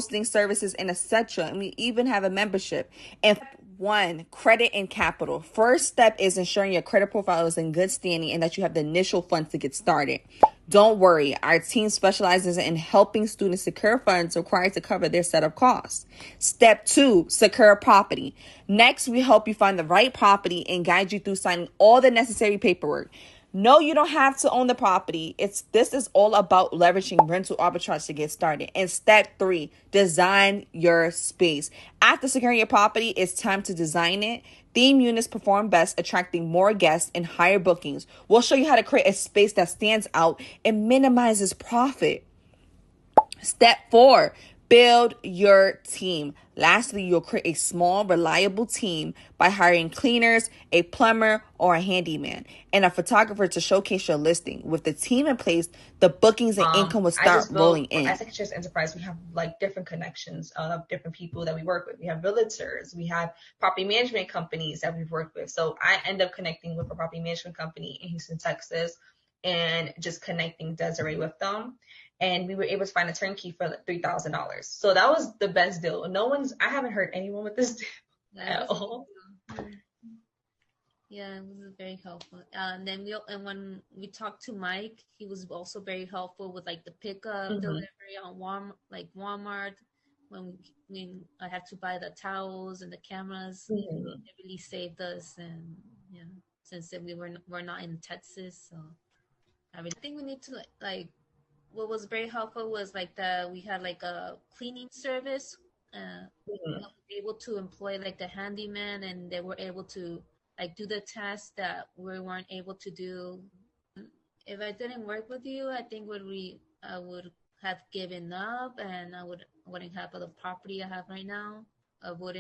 hosting services, and etc. And we even have a membership. And step one, credit and capital. First step is ensuring your credit profile is in good standing and that you have the initial funds to get started. Don't worry, our team specializes in helping students secure funds required to cover their setup costs. Step two, secure property. Next, we help you find the right property and guide you through signing all the necessary paperwork. No, you don't have to own the property. This is all about leveraging rental arbitrage to get started. And step three, design your space. After securing your property, it's time to design it. Theme units perform best, attracting more guests and higher bookings. We'll show you how to create a space that stands out and minimizes profit. Step four, build your team. Lastly, you'll create a small, reliable team by hiring cleaners, a plumber, or a handyman, and a photographer to showcase your listing. With the team in place, the bookings and income will I start just rolling feel in. as Secretaries Enterprise, we have like different connections of different people that we work with. We have realtors, we have property management companies that we've worked with. So I end up connecting with a property management company in Houston, Texas, and just connecting Desiree with them. And we were able to find a turnkey for like $3,000. So that was the best deal. I haven't heard anyone with this deal at all. Yeah, it was very helpful. And then when we talked to Mike, he was also very helpful with like the pickup delivery on Walmart. When I had to buy the towels and the cameras, it really saved us. And yeah, since then we're not in Texas, so I think we need to like what was very helpful was like we had like a cleaning service. Able to employ like the handyman, and they were able to like do the tasks that we weren't able to do. If I didn't work with you, I think I would have given up, and I wouldn't have the property I have right now. I wouldn't